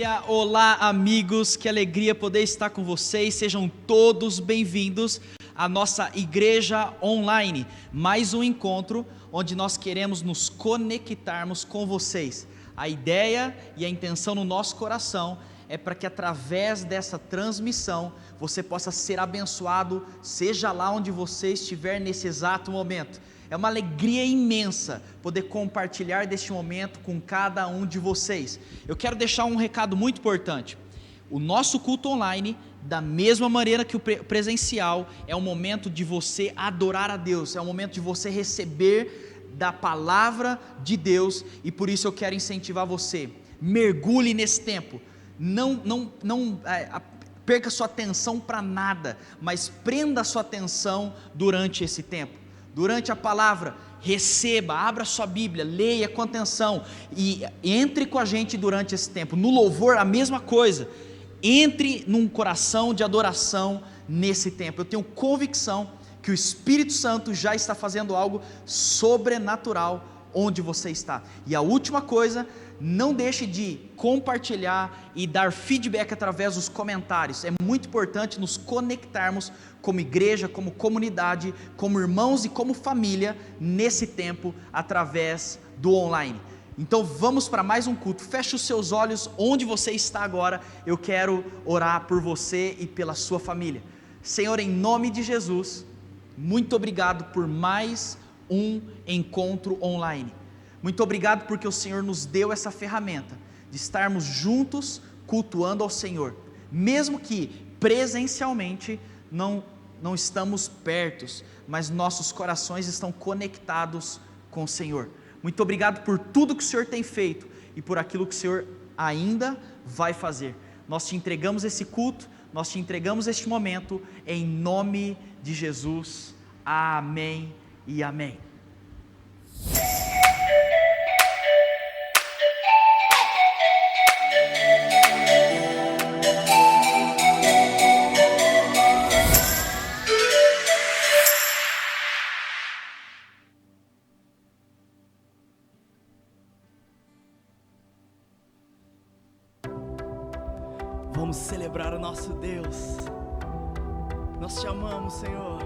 família, olá amigos, que alegria poder estar com vocês, sejam todos bem-vindos à nossa igreja online, mais um encontro onde nós queremos nos conectarmos com vocês. A ideia e a intenção no nosso coração é para que através dessa transmissão você possa ser abençoado, seja lá onde você estiver nesse exato momento. É uma alegria imensa poder compartilhar deste momento com cada um de vocês. Eu quero deixar um recado muito importante. O nosso culto online, da mesma maneira que o presencial, é um momento de você adorar a Deus, é um momento de você receber da palavra de Deus, e por isso eu quero incentivar você, mergulhe nesse tempo, não perca sua atenção para nada, mas prenda sua atenção durante esse tempo. Durante a palavra, receba, abra sua Bíblia, leia com atenção e entre com a gente durante esse tempo. No louvor, a mesma coisa, entre num coração de adoração nesse tempo. Eu tenho convicção que o Espírito Santo já está fazendo algo sobrenatural onde você está. E a última coisa, não deixe de compartilhar e dar feedback através dos comentários. É muito importante nos conectarmos como igreja, como comunidade, como irmãos e como família nesse tempo através do online. Então vamos para mais um culto. Feche os seus olhos onde você está agora. Eu quero orar por você e pela sua família. Senhor, em nome de Jesus, muito obrigado por mais um encontro online. Muito obrigado porque o Senhor nos deu essa ferramenta de estarmos juntos cultuando ao Senhor, mesmo que presencialmente não estamos pertos, mas nossos corações estão conectados com o Senhor. Muito obrigado por tudo que o Senhor tem feito e por aquilo que o Senhor ainda vai fazer. Nós te entregamos esse culto, nós te entregamos este momento, em nome de Jesus. Amém e amém. Vamos celebrar o nosso Deus. Nós te amamos, Senhor.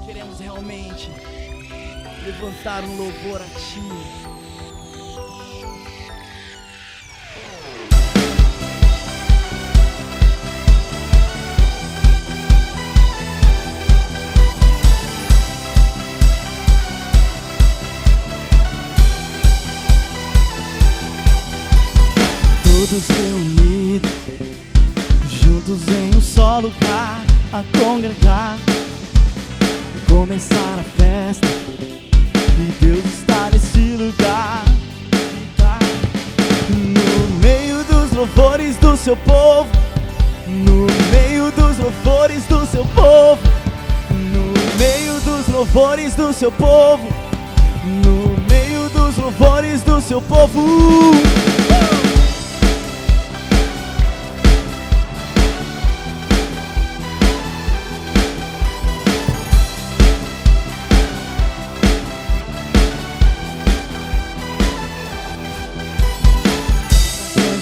Queremos realmente levantar um louvor a Ti. Todos reunidos, juntos em um só lugar, a congregar, começar a festa, e Deus está nesse lugar, no meio dos louvores do seu povo, no meio dos louvores do seu povo, no meio dos louvores do seu povo, no meio dos louvores do seu povo.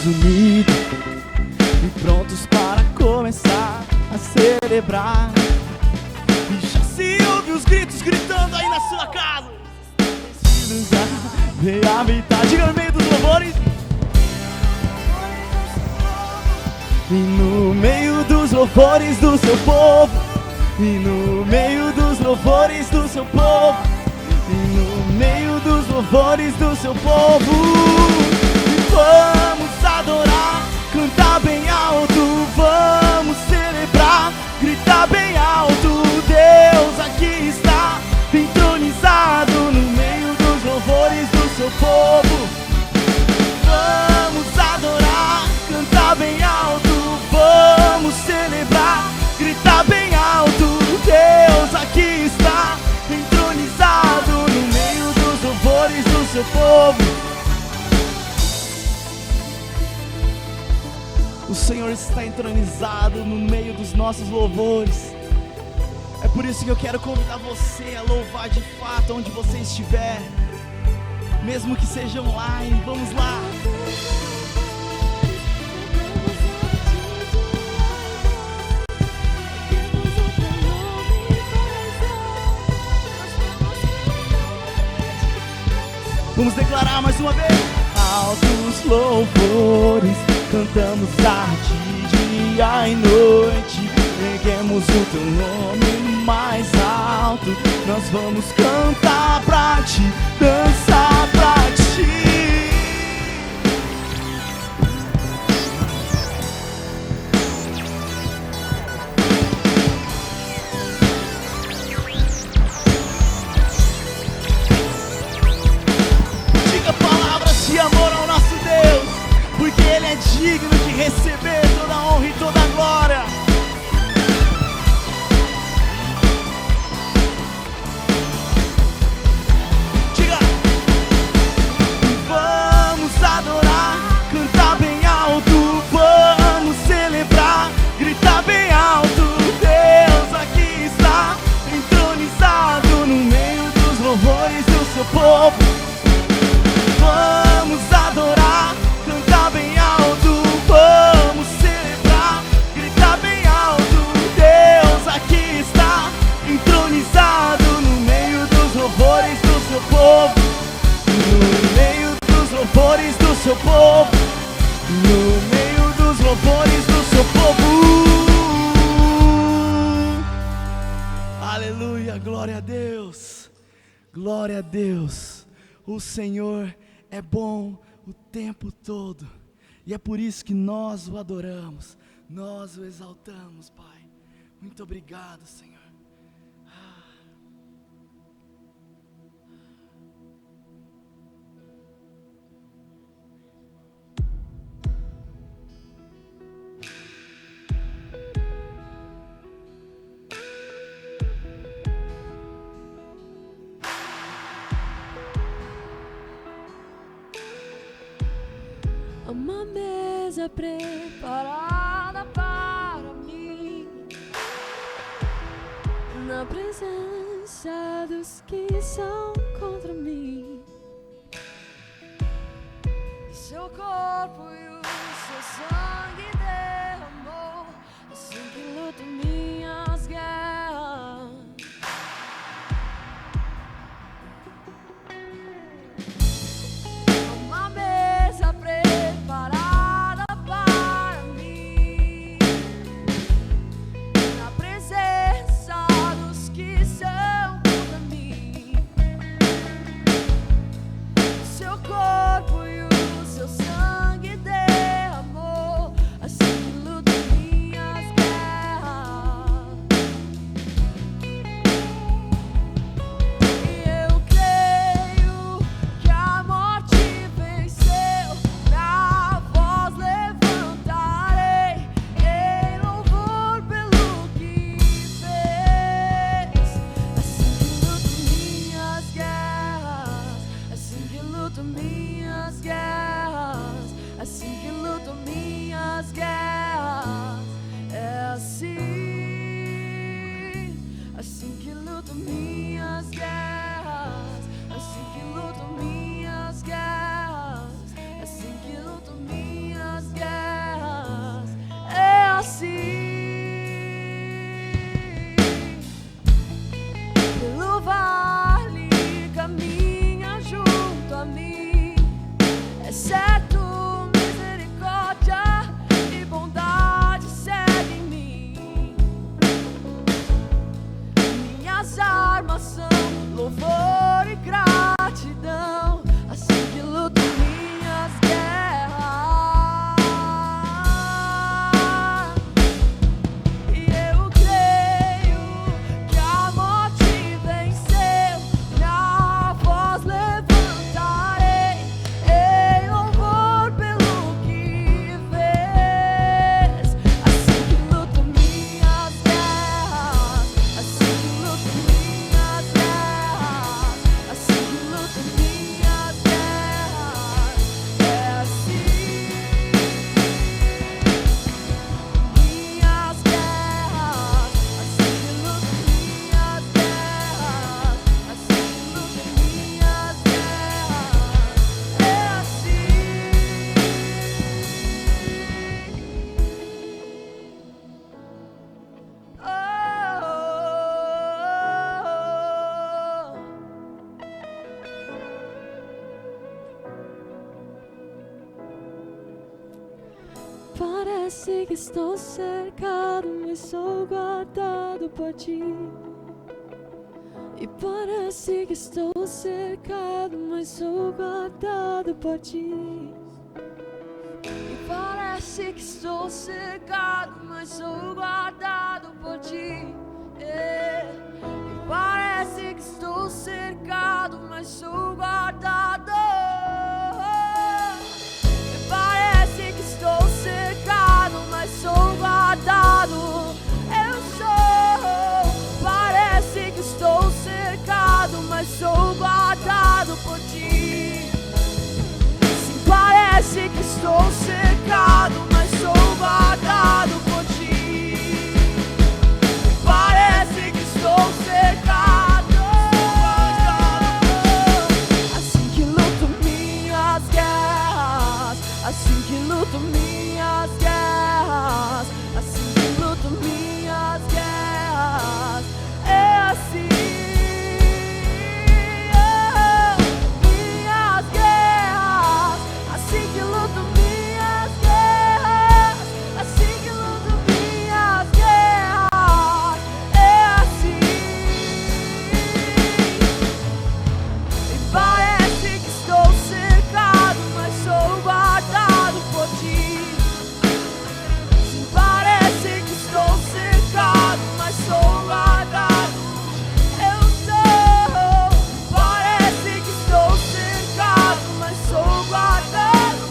Unidos e prontos para começar a celebrar. E já se ouve os gritos gritando aí na sua casa. Nesse lugar, vem habitar, diga no meio dos louvores. E no meio dos louvores do seu povo, e no meio dos louvores do seu povo, e no meio dos louvores do seu povo. Vamos adorar, cantar bem alto, vamos celebrar, gritar bem alto. Deus aqui está, entronizado no meio dos louvores do seu povo. Vamos adorar, cantar bem alto, vamos celebrar, gritar bem alto. Deus aqui está, entronizado no meio dos louvores do seu povo. O Senhor está entronizado no meio dos nossos louvores. É por isso que eu quero convidar você a louvar de fato onde você estiver, mesmo que seja online. Vamos lá. Vamos declarar mais uma vez. Altos louvores, cantamos tarde, dia e noite. Erguemos o teu nome mais alto. Nós vamos cantar pra ti, dançar pra ti. Diga palavras de amor ao nosso Deus, porque Ele é digno de receber toda a honra e toda a glória. Diga! Vamos adorar, cantar bem alto, vamos celebrar, gritar bem alto. Deus aqui está, entronizado no meio dos louvores do seu povo. Vamos adorar, cantar bem alto, vamos celebrar, gritar bem alto. Deus aqui está, entronizado no meio dos louvores do seu povo. No meio dos louvores do seu povo. No meio dos louvores do seu povo. Aleluia, glória a Deus. Glória a Deus. O Senhor é bom o tempo todo, e é por isso que nós o adoramos, nós o exaltamos, Pai. Muito obrigado, Senhor. Uma mesa preparada para mim, na presença dos que são contra mim. Seu corpo e o seu sangue derramou, assim que luto minhas guerras. Uma mesa preparada para mim, na presença dos que são contra mim. Seu corpo e o seu sangue derramou, assim que luto minhas guerras. Parece que estou cercado, mas sou guardado por ti. E parece que estou cercado, mas sou guardado por ti. E parece que estou cercado, mas sou guardado por ti. E parece que estou cercado, mas sou guardado. E parece que estou cercado, mas sou guardado. Eu sou. Parece que estou cercado, mas sou guardado por ti. Sim, parece que estou cercado, mas sou guardado por ti. Parece que estou cercado. Assim que luto minhas guerras, assim que luto minhas guerras, assim que luto minhas guerras. É assim, minhas guerras, assim que luto minhas guerras, assim que luto minhas guerras. É assim, e parece que estou cercado, mas sou guardado por ti. Sim, parece que estou cercado, mas sou guardado. Eu sou. Parece que estou cercado, mas sou guardado.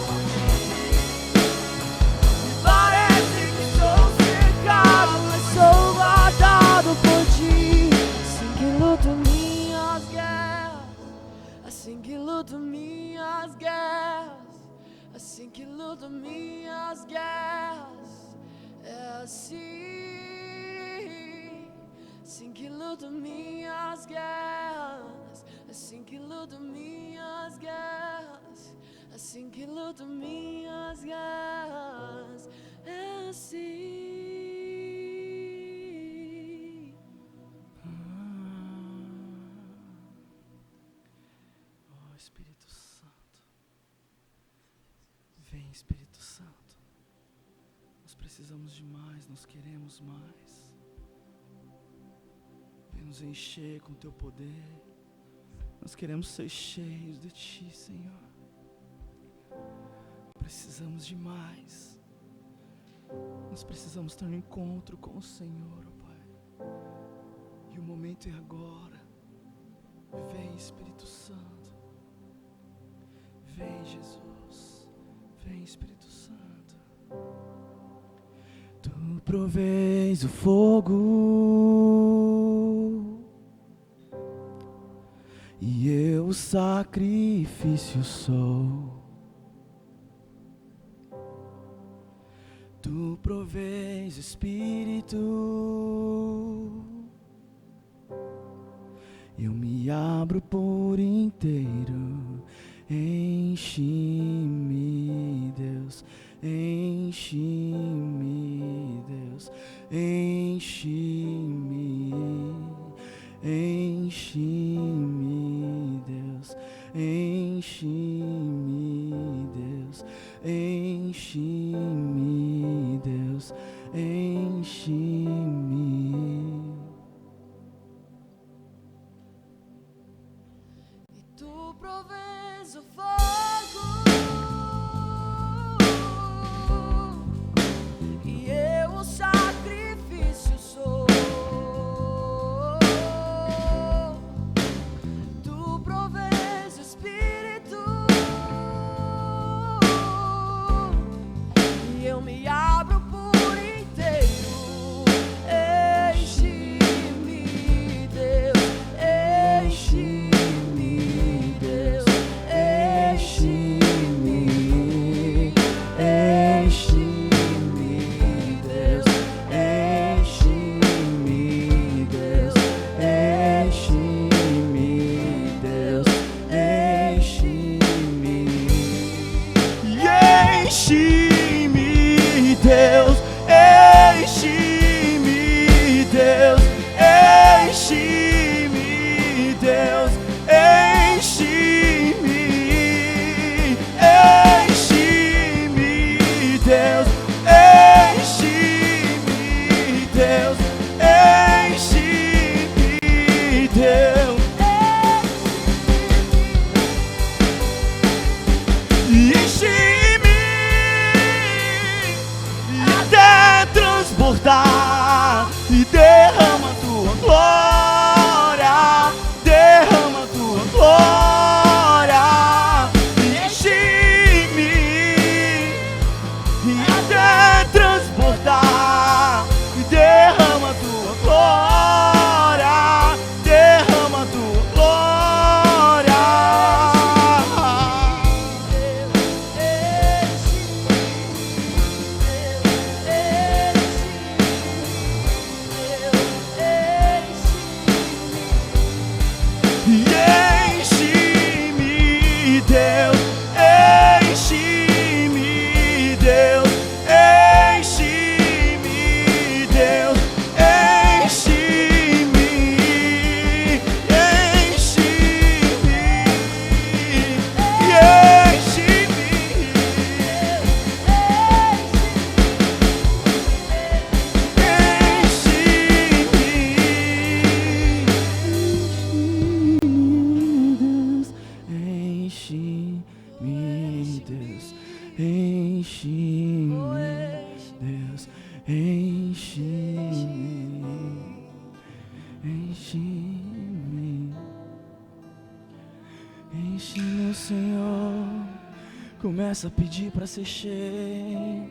Parece que estou cercado, mas sou guardado por ti. Assim que luto minhas guerras, assim que luto minhas guerras, assim que luto minhas guerras. É assim que luto minhas guerras, assim que luto minhas guerras, assim que luto minhas guerras. É assim. Oh, Espírito Santo. Vem, Espírito Santo. Nós precisamos de mais, nós queremos mais. Vem nos encher com teu poder. Nós queremos ser cheios de ti, Senhor. Precisamos de mais. Nós precisamos ter um encontro com o Senhor, ó Pai. E o momento é agora. Vem, Espírito Santo. Vem, Jesus. Vem, Espírito Santo. Tu provês o fogo e eu o sacrifício sou. Tu provês o Espírito, eu me abro por inteiro. Enche-me, Deus, enche-me, Deus, enche-me, enche-me, Deus, enche-me, Deus, enche-me, Deus, enche-me. E tu provês o fogo e eu o sacrifício sou. Tu provês o Espírito, Começa a pedir para ser cheio.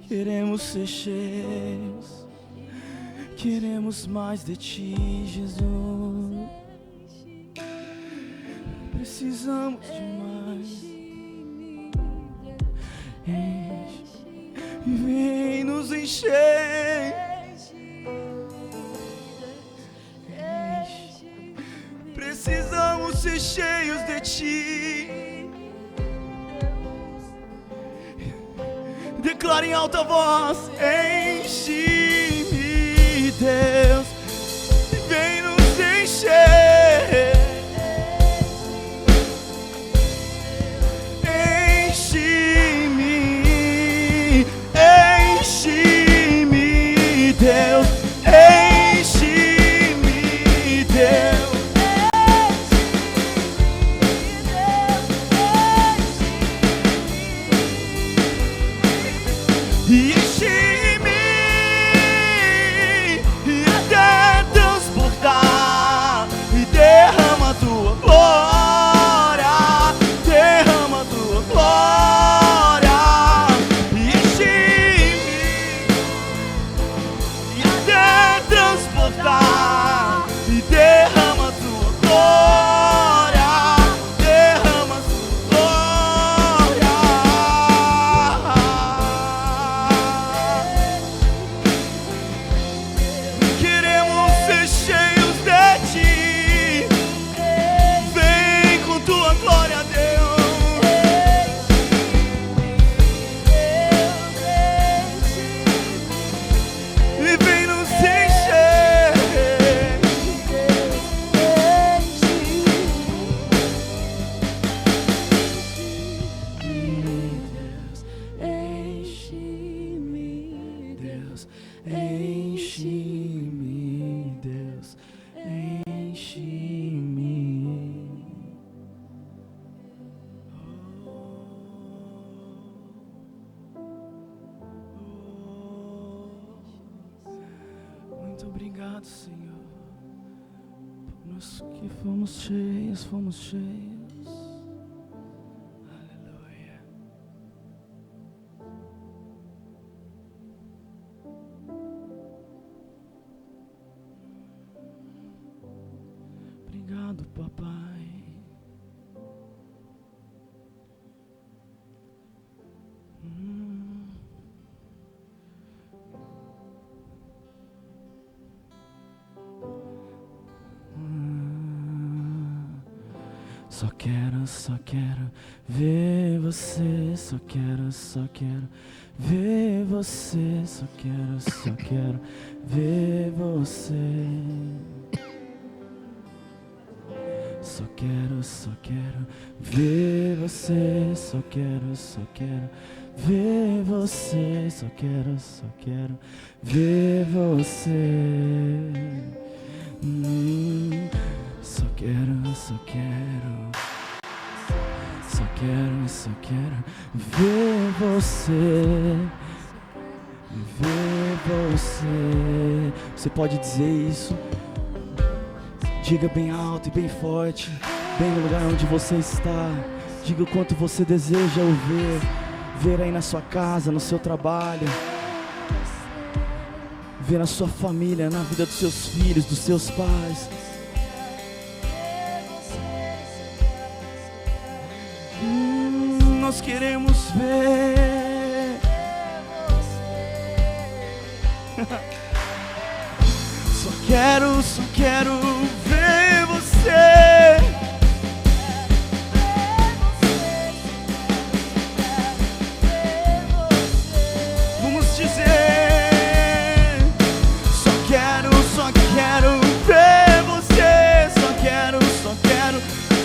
Queremos ser cheios. Queremos mais de ti, Jesus. Precisamos de mais. Enche e vem nos encher. Enche. Precisamos ser cheios de ti. Declara em alta voz: enche-me, Deus, vem nos encher. Enche-me, enche-me, Deus, enche-me, Deus. Enche-me e até transportar, e derrama a tua glória, derrama a tua glória. Enche-me e até transportar, e derrama a tua glória, derrama a tua glória. Queremos ser cheios de ti. Vem com tua glória, Deus. E vem nos encher. Deus, enche-me, Deus, enche-me. Muito obrigado, Senhor, por nós que fomos cheios, fomos cheios. Aleluia. Obrigado, papai. Só quero ver você, só quero ver você, só quero ver você. Só quero ver você, só quero ver você, só quero ver você. Só quero ver você, ver você. Você pode dizer isso? Diga bem alto e bem forte, bem no lugar onde você está. Diga o quanto você deseja o ver aí na sua casa, no seu trabalho, ver na sua família, na vida dos seus filhos, dos seus pais. Nós queremos ver. Só quero ver você. Vamos dizer: só quero ver você. Só quero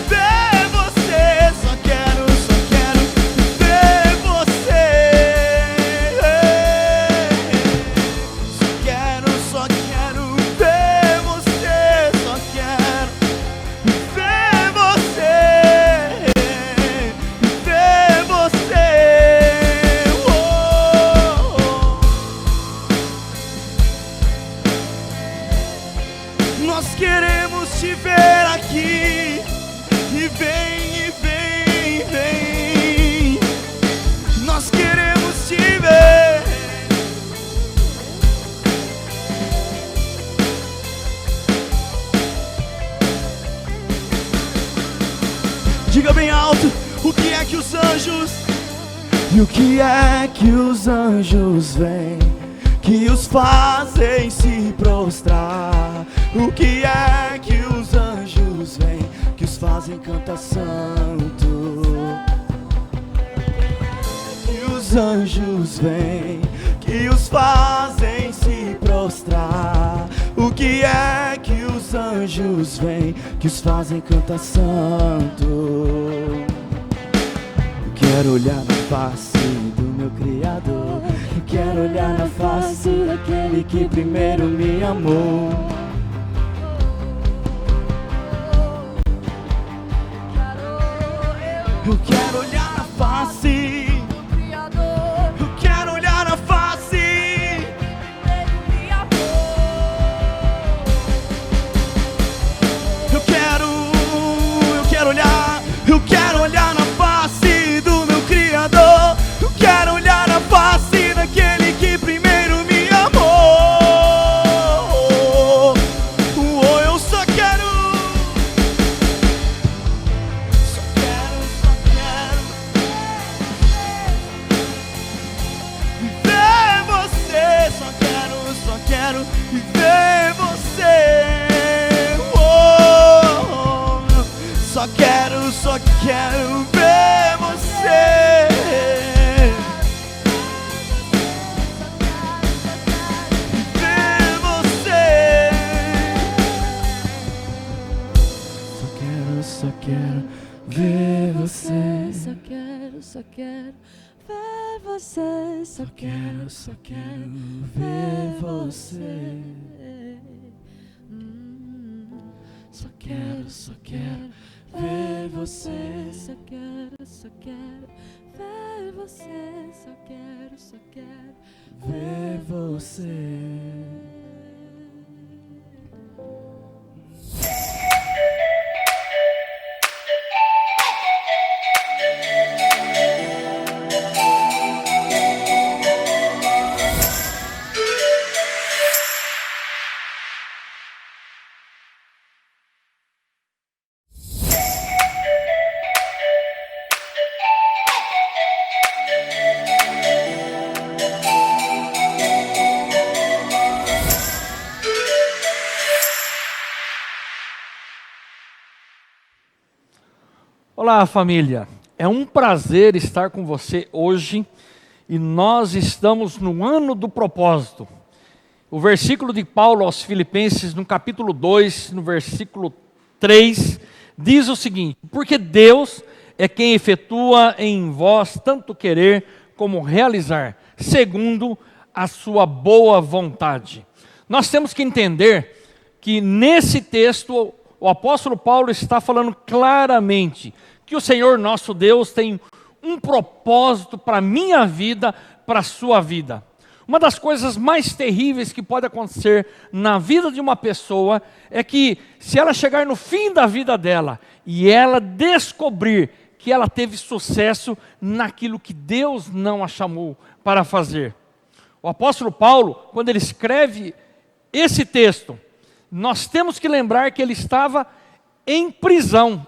ver você. Só quero ver você. Só quero ver você. Só quero ver você. Ver você. Oh. Nós queremos te ver aqui. E vem, nós queremos te ver. Diga bem alto, o que é que os anjos, e o que é que os anjos vêm, que os fazem se prostrar? O que é que os anjos vêm, que os fazem cantar santo? Que os anjos vêm, que os fazem se prostrar. O que é que os anjos vêm, que os fazem cantar santo? Eu quero olhar na face do meu Criador, eu quero olhar na face daquele que primeiro me amou. Eu quero olhar na face, eu quero olhar na face. Eu quero olhar na face do meu Criador. Eu quero olhar na face daquele que primeiro me amou. Oh, eu só quero viver você. Só quero viver você. Só quero ver você. Ver você. Só quero ver você. Só quero ver você. Só quero ver você. Só quero ver você. Só quero ver você. Só quero Ver você. Olá, família. É um prazer estar com você hoje e nós estamos no ano do propósito. O versículo de Paulo aos Filipenses, no capítulo 2, no versículo 3, diz o seguinte: porque Deus é quem efetua em vós tanto querer como realizar, segundo a sua boa vontade. Nós temos que entender que nesse texto o apóstolo Paulo está falando claramente que o Senhor nosso Deus tem um propósito para a minha vida, para a sua vida. Uma das coisas mais terríveis que pode acontecer na vida de uma pessoa é que, se ela chegar no fim da vida dela e ela descobrir que ela teve sucesso naquilo que Deus não a chamou para fazer. O apóstolo Paulo, quando ele escreve esse texto, nós temos que lembrar que ele estava em prisão,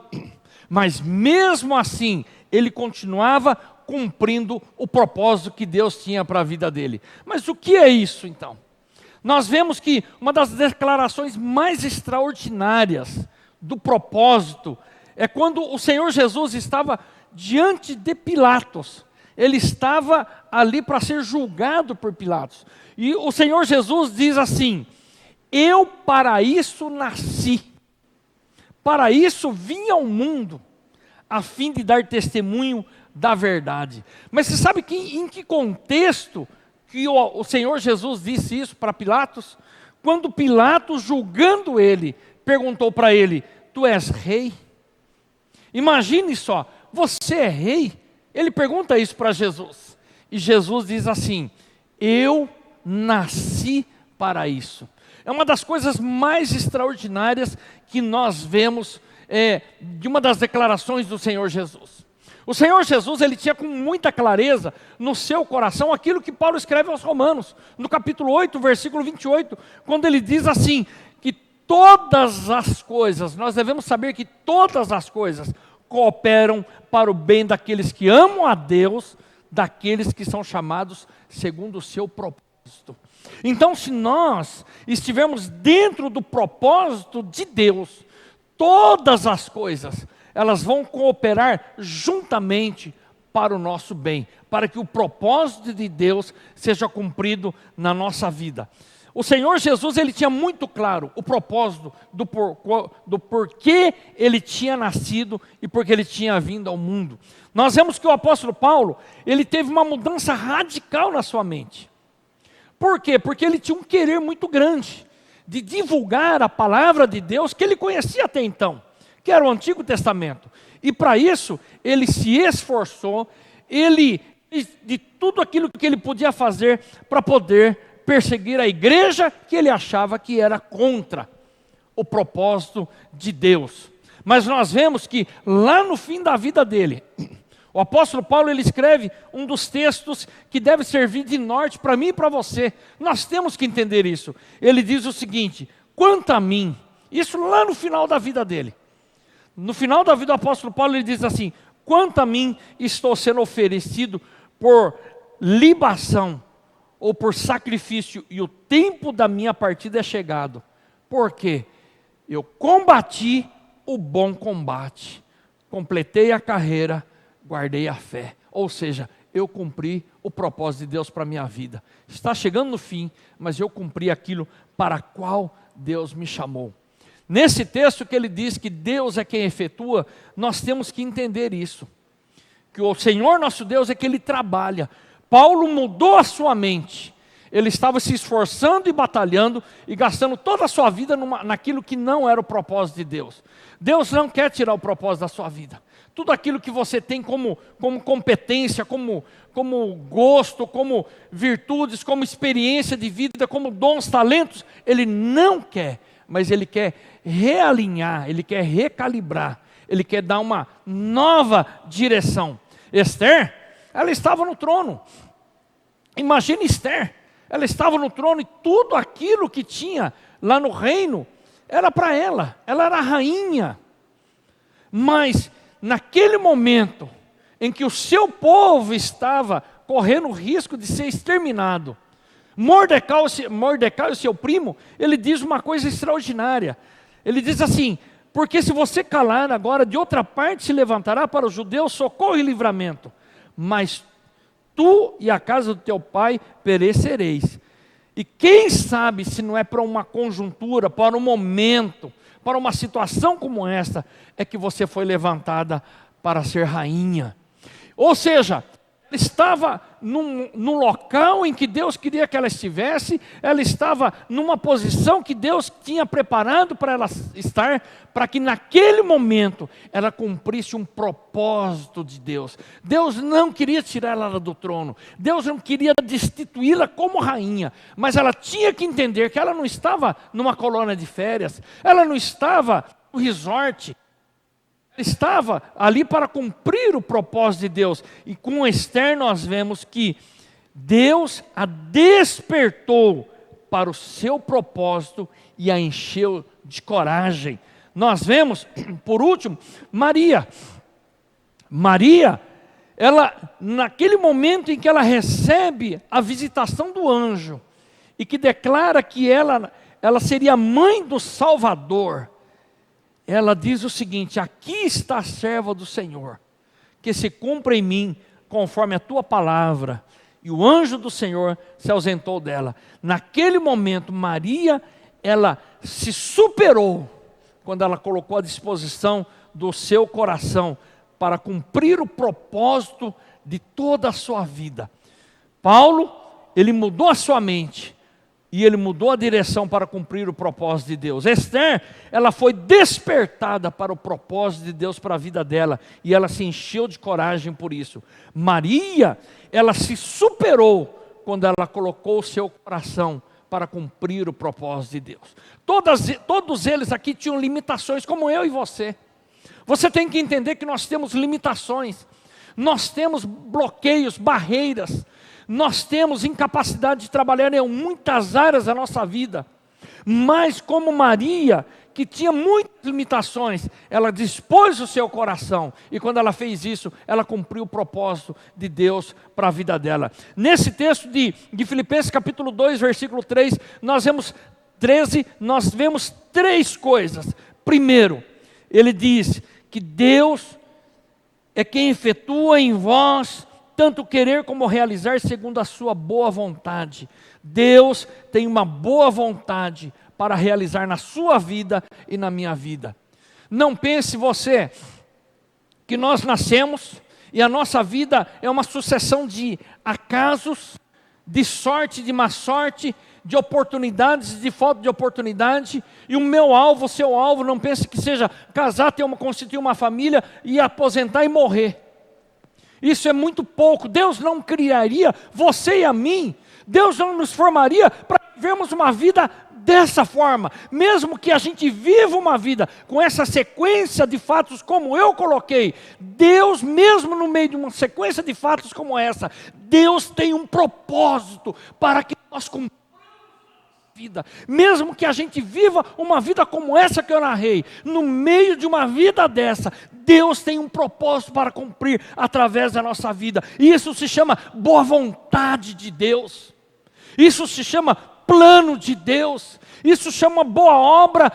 mas mesmo assim, ele continuava cumprindo o propósito que Deus tinha para a vida dele. Mas o que é isso então? Nós vemos que uma das declarações mais extraordinárias do propósito é quando o Senhor Jesus estava diante de Pilatos. Ele estava ali para ser julgado por Pilatos. E o Senhor Jesus diz assim: eu para isso nasci, para isso vim ao mundo, a fim de dar testemunho da verdade. Mas você sabe em que contexto que o Senhor Jesus disse isso para Pilatos? Quando Pilatos, julgando ele, perguntou para ele: tu és rei? Imagine só, você é rei? Ele pergunta isso para Jesus. E Jesus diz assim: eu nasci para isso. É uma das coisas mais extraordinárias que nós vemos de uma das declarações do Senhor Jesus. O Senhor Jesus, ele tinha com muita clareza no seu coração aquilo que Paulo escreve aos Romanos, no capítulo 8, versículo 28, quando ele diz assim, que todas as coisas, nós devemos saber que todas as coisas cooperam para o bem daqueles que amam a Deus, daqueles que são chamados segundo o seu propósito. Então, se nós estivermos dentro do propósito de Deus, todas as coisas, elas vão cooperar juntamente para o nosso bem, para que o propósito de Deus seja cumprido na nossa vida. O Senhor Jesus, ele tinha muito claro o propósito do porquê ele tinha nascido e porque ele tinha vindo ao mundo. Nós vemos que o apóstolo Paulo, ele teve uma mudança radical na sua mente. Por quê? Porque ele tinha um querer muito grande de divulgar a palavra de Deus que ele conhecia até então, que era o Antigo Testamento. E para isso, ele se esforçou, de tudo aquilo que ele podia fazer para poder perseguir a igreja que ele achava que era contra o propósito de Deus. Mas nós vemos que lá no fim da vida dele, o apóstolo Paulo, ele escreve um dos textos que deve servir de norte para mim e para você. Nós temos que entender isso. Ele diz o seguinte: quanto a mim, isso lá no final da vida dele. No final da vida do apóstolo Paulo, ele diz assim: quanto a mim, estou sendo oferecido por libação ou por sacrifício, e o tempo da minha partida é chegado. Porque eu combati o bom combate, completei a carreira, guardei a fé. Ou seja, eu cumpri o propósito de Deus para a minha vida. Está chegando no fim, mas eu cumpri aquilo para qual Deus me chamou. Nesse texto que ele diz que Deus é quem efetua, nós temos que entender isso. Que o Senhor nosso Deus é que Ele trabalha. Paulo mudou a sua mente. Ele estava se esforçando e batalhando e gastando toda a sua vida naquilo que não era o propósito de Deus. Deus não quer tirar o propósito da sua vida. Tudo aquilo que você tem como competência, como gosto, como virtudes, como experiência de vida, como dons, talentos, Ele não quer, mas Ele quer realinhar, Ele quer recalibrar, Ele quer dar uma nova direção. Esther, ela estava no trono. Imagine Esther, ela estava no trono e tudo aquilo que tinha lá no reino era para ela era a rainha. Mas naquele momento em que o seu povo estava correndo o risco de ser exterminado, Mordecai, o seu primo, ele diz uma coisa extraordinária. Ele diz assim: porque se você calar agora, de outra parte se levantará para os judeus socorro e livramento, mas tu e a casa do teu pai perecereis. E quem sabe se não é para uma conjuntura, para um momento, para uma situação como esta, é que você foi levantada para ser rainha. Ou seja, ela estava num local em que Deus queria que ela estivesse, ela estava numa posição que Deus tinha preparado para ela estar, para que naquele momento ela cumprisse um propósito de Deus. Deus não queria tirar ela do trono, Deus não queria destituí-la como rainha, mas ela tinha que entender que ela não estava numa colônia de férias, ela não estava no resort, estava ali para cumprir o propósito de Deus. E com Esther nós vemos que Deus a despertou para o seu propósito e a encheu de coragem. Nós vemos, por último, Maria, ela, naquele momento em que ela recebe a visitação do anjo e que declara que ela seria mãe do Salvador, ela diz o seguinte: aqui está a serva do Senhor, que se cumpra em mim conforme a tua palavra. E o anjo do Senhor se ausentou dela. Naquele momento, Maria, ela se superou, quando ela colocou à disposição do seu coração, para cumprir o propósito de toda a sua vida. Paulo, ele mudou a sua mente, e ele mudou a direção para cumprir o propósito de Deus. Esther, ela foi despertada para o propósito de Deus para a vida dela, e ela se encheu de coragem por isso. Maria, ela se superou quando ela colocou o seu coração para cumprir o propósito de Deus. Todos eles aqui tinham limitações, como eu e você. Você tem que entender que nós temos limitações. nós temos bloqueios, barreiras, nós temos incapacidade de trabalhar em muitas áreas da nossa vida. Mas como Maria, que tinha muitas limitações, ela dispôs o seu coração, e quando ela fez isso, ela cumpriu o propósito de Deus para a vida dela. Nesse texto de Filipenses capítulo 2, versículo 3, nós vemos 13, nós vemos 3 coisas. Primeiro, ele diz que Deus é quem efetua em vós tanto querer como realizar segundo a sua boa vontade. Deus tem uma boa vontade para realizar na sua vida e na minha vida. Não pense você que nós nascemos e a nossa vida é uma sucessão de acasos, de sorte, de má sorte, de oportunidades, de falta de oportunidade, e o meu alvo, o seu alvo, não pense que seja casar, constituir uma família e aposentar e morrer. Isso é muito pouco. Deus não criaria você e a mim, Deus não nos formaria para vivermos uma vida dessa forma. Mesmo que a gente viva uma vida com essa sequência de fatos como eu coloquei, Deus, mesmo no meio de uma sequência de fatos como essa, Deus tem um propósito para que nós cumpramos vida. Mesmo que a gente viva uma vida como essa que eu narrei, no meio de uma vida dessa, Deus tem um propósito para cumprir através da nossa vida. E isso se chama boa vontade de Deus. Isso se chama plano de Deus. Isso chama boa obra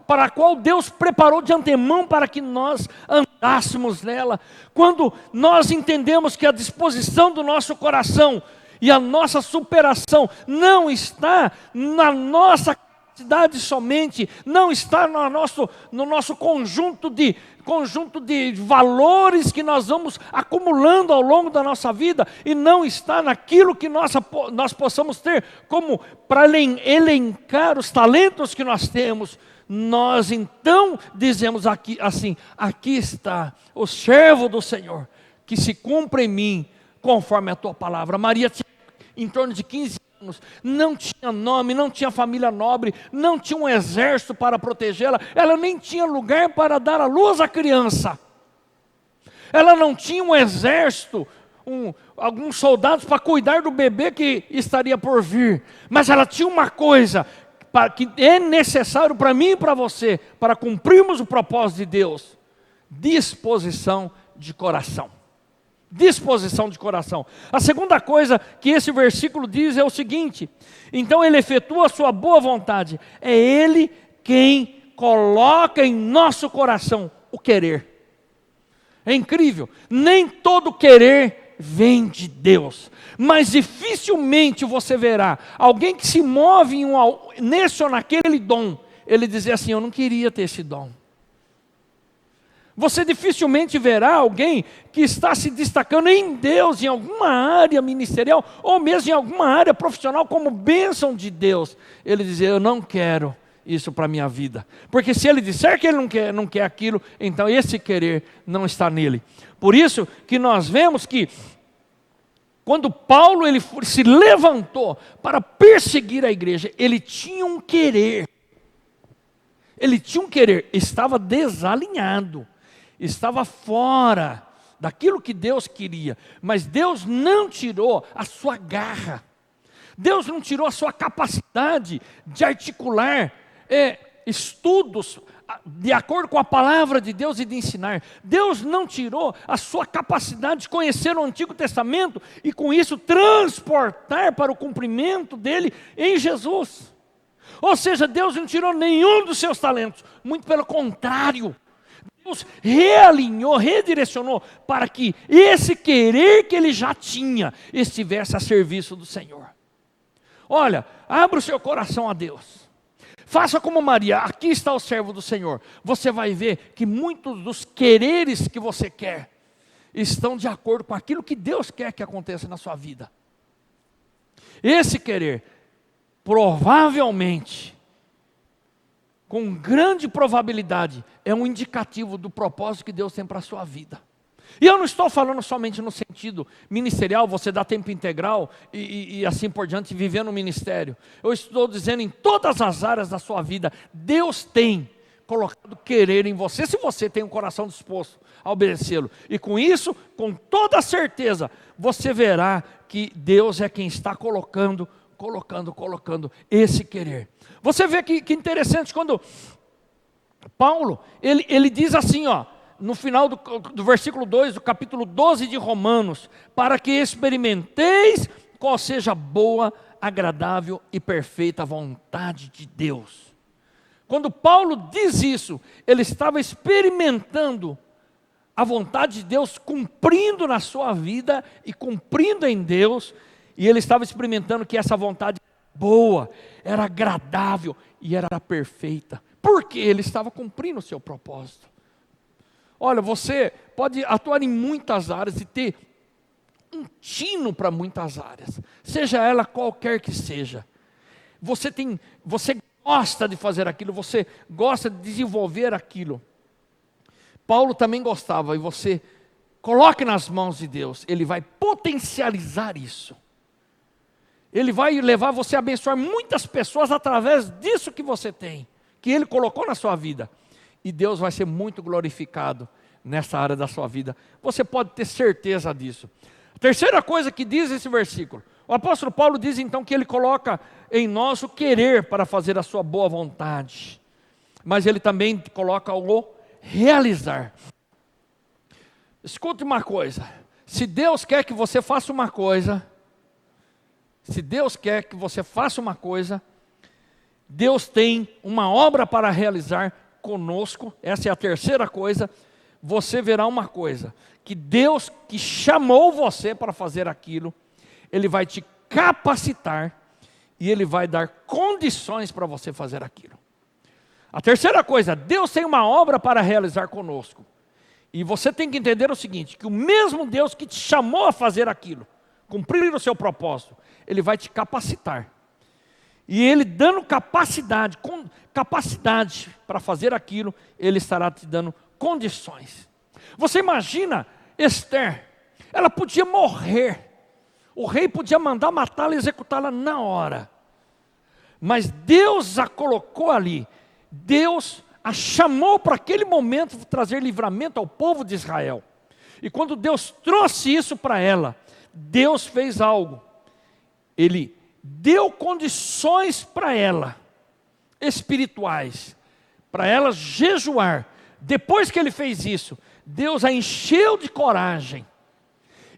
para a qual Deus preparou de antemão para que nós andássemos nela. Quando nós entendemos que a disposição do nosso coração e a nossa superação não está na nossa capacidade somente, não está no nosso conjunto de valores que nós vamos acumulando ao longo da nossa vida, e não está naquilo que nós possamos ter como para elencar os talentos que nós temos. Nós então dizemos aqui assim: aqui está o servo do Senhor, que se cumpre em mim conforme a tua palavra. Maria tinha em torno de 15 anos, não tinha nome, não tinha família nobre, não tinha um exército para protegê-la, ela nem tinha lugar para dar à luz à criança, ela não tinha um exército, alguns soldados para cuidar do bebê que estaria por vir, mas ela tinha uma coisa que é necessário para mim e para você, para cumprirmos o propósito de Deus: disposição de coração. Disposição de coração. A segunda coisa que esse versículo diz é o seguinte: então ele efetua a sua boa vontade, é ele quem coloca em nosso coração o querer. É incrível, nem todo querer vem de Deus, mas dificilmente você verá alguém que se move nesse ou naquele dom, ele dizer assim: eu não queria ter esse dom. Você dificilmente verá alguém que está se destacando em Deus, em alguma área ministerial, ou mesmo em alguma área profissional, como bênção de Deus, ele dizer: eu não quero isso para a minha vida. Porque se ele disser que ele não quer aquilo, então esse querer não está nele. Por isso que nós vemos que, quando Paulo ele se levantou para perseguir a igreja, ele tinha um querer. Ele tinha um querer, estava desalinhado, estava fora daquilo que Deus queria, mas Deus não tirou a sua garra, Deus não tirou a sua capacidade de articular estudos de acordo com a palavra de Deus e de ensinar. Deus não tirou a sua capacidade de conhecer o Antigo Testamento e com isso transportar para o cumprimento dele em Jesus. Ou seja, Deus não tirou nenhum dos seus talentos, muito pelo contrário, Deus realinhou, redirecionou para que esse querer que ele já tinha estivesse a serviço do Senhor. Olha, abra o seu coração a Deus. Faça como Maria: aqui está o servo do Senhor. Você vai ver que muitos dos quereres que você quer estão de acordo com aquilo que Deus quer que aconteça na sua vida. Esse querer, provavelmente, com grande probabilidade, é um indicativo do propósito que Deus tem para a sua vida. E eu não estou falando somente no sentido ministerial, você dá tempo integral e assim por diante, viver no ministério. Eu estou dizendo em todas as áreas da sua vida, Deus tem colocado querer em você, se você tem um coração disposto a obedecê-lo. E com isso, com toda certeza, você verá que Deus é quem está colocando esse querer. Você vê que interessante, quando Paulo, ele diz assim, ó, no final do versículo 2, do capítulo 12 de Romanos, para que experimenteis qual seja a boa, agradável e perfeita vontade de Deus. Quando Paulo diz isso, ele estava experimentando a vontade de Deus, cumprindo na sua vida e cumprindo em Deus, e ele estava experimentando que essa vontade era boa, era agradável e era perfeita. Porque ele estava cumprindo o seu propósito. Olha, você pode atuar em muitas áreas e ter um tino para muitas áreas, seja ela qualquer que seja. Você gosta de fazer aquilo, você gosta de desenvolver aquilo. Paulo também gostava, e você coloque nas mãos de Deus, Ele vai potencializar isso. Ele vai levar você a abençoar muitas pessoas através disso que você tem, que Ele colocou na sua vida. E Deus vai ser muito glorificado nessa área da sua vida. Você pode ter certeza disso. A terceira coisa que diz esse versículo, o apóstolo Paulo diz então que ele coloca em nós o querer para fazer a sua boa vontade. Mas ele também coloca o realizar. Escute uma coisa, se Deus quer que você faça uma coisa, Deus tem uma obra para realizar conosco. Essa é a terceira coisa. Você verá uma coisa, que Deus que chamou você para fazer aquilo, Ele vai te capacitar e Ele vai dar condições para você fazer aquilo. A terceira coisa, Deus tem uma obra para realizar conosco. E você tem que entender o seguinte, que o mesmo Deus que te chamou a fazer aquilo, cumprir o seu propósito, Ele vai te capacitar. E Ele dando capacidade para fazer aquilo, Ele estará te dando condições. Você imagina Esther, ela podia morrer, o rei podia mandar matá-la e executá-la na hora, mas Deus a colocou ali, Deus a chamou para aquele momento trazer livramento ao povo de Israel. E quando Deus trouxe isso para ela, Deus fez algo, Ele deu condições para ela, espirituais, para ela jejuar. Depois que Ele fez isso, Deus a encheu de coragem.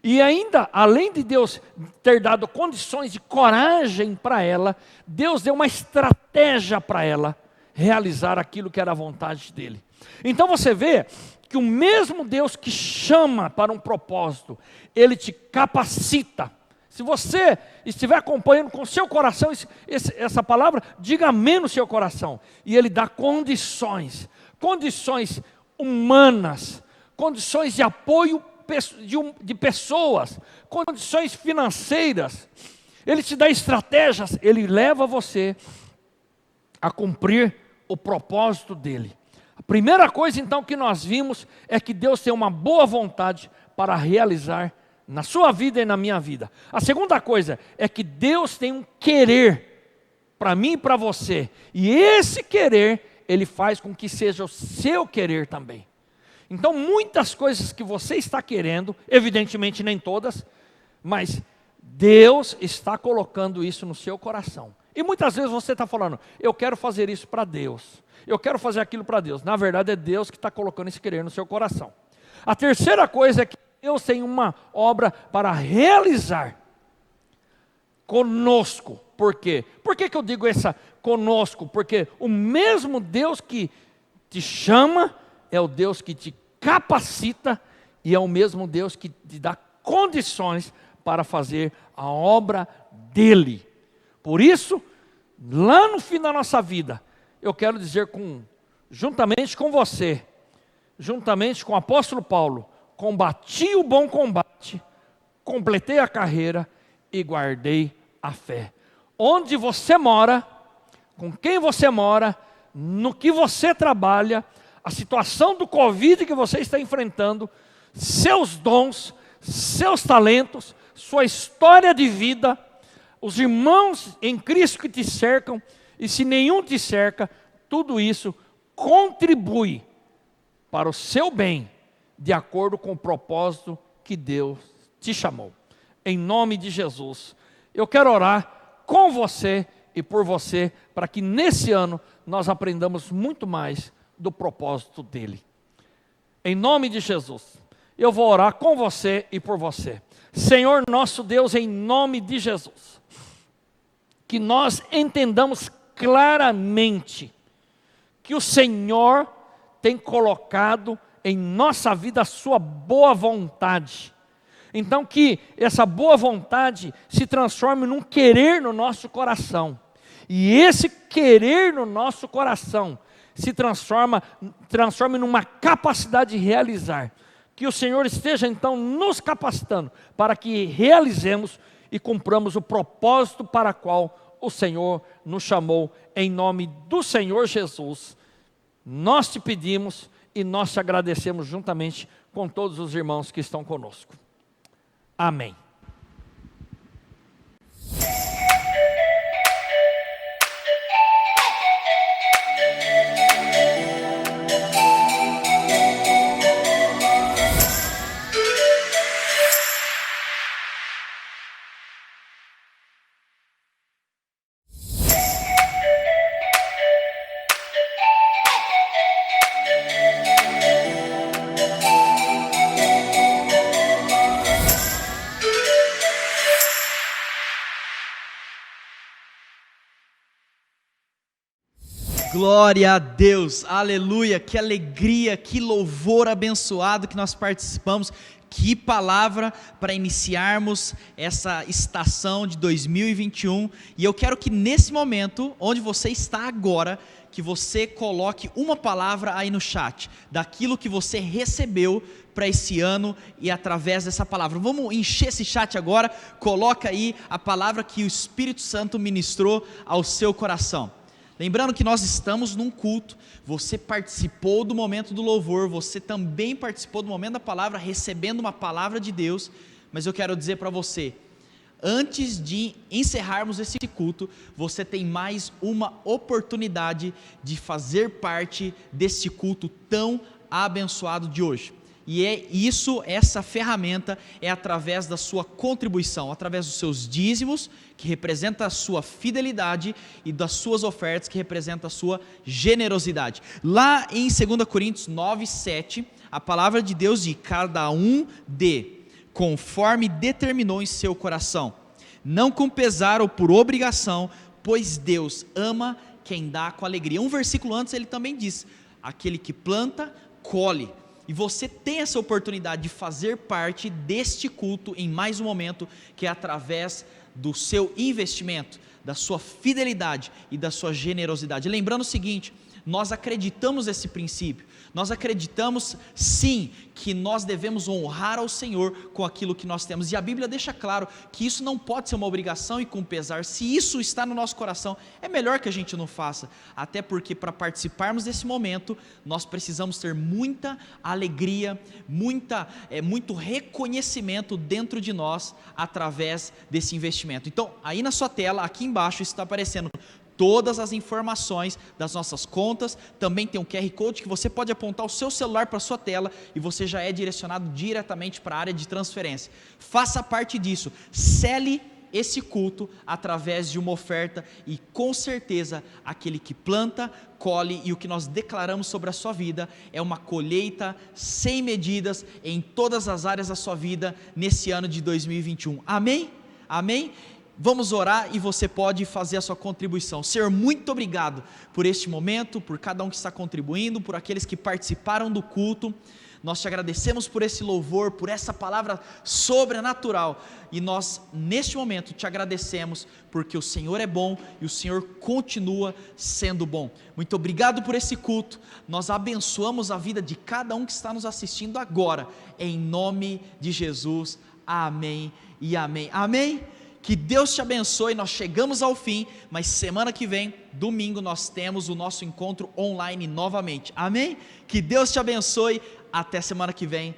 E ainda, além de Deus ter dado condições de coragem para ela, Deus deu uma estratégia para ela realizar aquilo que era a vontade dEle. Então você vê que o mesmo Deus que chama para um propósito, Ele te capacita. Se você estiver acompanhando com o seu coração essa palavra, diga amém no seu coração. E Ele dá condições humanas, condições de apoio de pessoas, condições financeiras. Ele te dá estratégias, Ele leva você a cumprir o propósito dEle. A primeira coisa então que nós vimos é que Deus tem uma boa vontade para realizar na sua vida e na minha vida. A segunda coisa é que Deus tem um querer para mim e para você. E esse querer, Ele faz com que seja o seu querer também. Então muitas coisas que você está querendo, evidentemente nem todas, mas Deus está colocando isso no seu coração. E muitas vezes você está falando, eu quero fazer isso para Deus. Eu quero fazer aquilo para Deus. Na verdade é Deus que está colocando esse querer no seu coração. A terceira coisa é que Deus tem uma obra para realizar conosco. Por quê? Por que eu digo essa conosco? Porque o mesmo Deus que te chama é o Deus que te capacita e é o mesmo Deus que te dá condições para fazer a obra dEle. Por isso, lá no fim da nossa vida, eu quero dizer juntamente com você, juntamente com o apóstolo Paulo, combati o bom combate, completei a carreira e guardei a fé. Onde você mora, com quem você mora, no que você trabalha, a situação do Covid que você está enfrentando, seus dons, seus talentos, sua história de vida, os irmãos em Cristo que te cercam, e se nenhum te cerca, tudo isso contribui para o seu bem, de acordo com o propósito que Deus te chamou. Em nome de Jesus, eu quero orar com você e por você, para que nesse ano nós aprendamos muito mais do propósito dele. Em nome de Jesus, eu vou orar com você e por você. Senhor nosso Deus, em nome de Jesus, que nós entendamos claramente que o Senhor tem colocado em nossa vida a sua boa vontade. Então que essa boa vontade se transforme num querer no nosso coração. E esse querer no nosso coração se transforme numa capacidade de realizar. Que o Senhor esteja então nos capacitando para que realizemos e cumpramos o propósito para qual o Senhor nos chamou. Em nome do Senhor Jesus, nós te pedimos e nós te agradecemos juntamente com todos os irmãos que estão conosco. Amém. Glória a Deus, aleluia, que alegria, que louvor abençoado que nós participamos, que palavra para iniciarmos essa estação de 2021, e eu quero que nesse momento, onde você está agora, que você coloque uma palavra aí no chat, daquilo que você recebeu para esse ano e através dessa palavra. Vamos encher esse chat agora, coloca aí a palavra que o Espírito Santo ministrou ao seu coração. Lembrando que nós estamos num culto, você participou do momento do louvor, você também participou do momento da palavra, recebendo uma palavra de Deus, mas eu quero dizer para você, antes de encerrarmos esse culto, você tem mais uma oportunidade de fazer parte desse culto tão abençoado de hoje. E essa ferramenta é através da sua contribuição, através dos seus dízimos, que representa a sua fidelidade, e das suas ofertas, que representa a sua generosidade. Lá em 2 Coríntios 9:7, a palavra de Deus diz: cada um dê, conforme determinou em seu coração, não com pesar ou por obrigação, pois Deus ama quem dá com alegria. Um versículo antes ele também diz: aquele que planta, colhe. E você tem essa oportunidade de fazer parte deste culto em mais um momento, que é através do seu investimento, da sua fidelidade e da sua generosidade. Lembrando o seguinte, nós acreditamos nesse princípio, nós acreditamos sim que nós devemos honrar ao Senhor com aquilo que nós temos, e a Bíblia deixa claro que isso não pode ser uma obrigação e com pesar. Se isso está no nosso coração, é melhor que a gente não faça, até porque para participarmos desse momento, nós precisamos ter muita alegria, muito reconhecimento dentro de nós, através desse investimento. Então, aí na sua tela, aqui embaixo está aparecendo todas as informações das nossas contas, também tem um QR Code que você pode apontar o seu celular para a sua tela e você já é direcionado diretamente para a área de transferência. Faça parte disso, sele esse culto através de uma oferta, e com certeza aquele que planta, colhe, e o que nós declaramos sobre a sua vida é uma colheita sem medidas em todas as áreas da sua vida nesse ano de 2021. Amém? Amém? Vamos orar e você pode fazer a sua contribuição. Senhor, muito obrigado por este momento, por cada um que está contribuindo, por aqueles que participaram do culto. Nós te agradecemos por esse louvor, por essa palavra sobrenatural, e nós neste momento te agradecemos porque o Senhor é bom e o Senhor continua sendo bom. Muito obrigado por esse culto, nós abençoamos a vida de cada um que está nos assistindo agora, em nome de Jesus, amém e amém. Amém? Que Deus te abençoe. Nós chegamos ao fim, mas semana que vem, domingo, nós temos o nosso encontro online novamente. Amém? Que Deus te abençoe. Até semana que vem.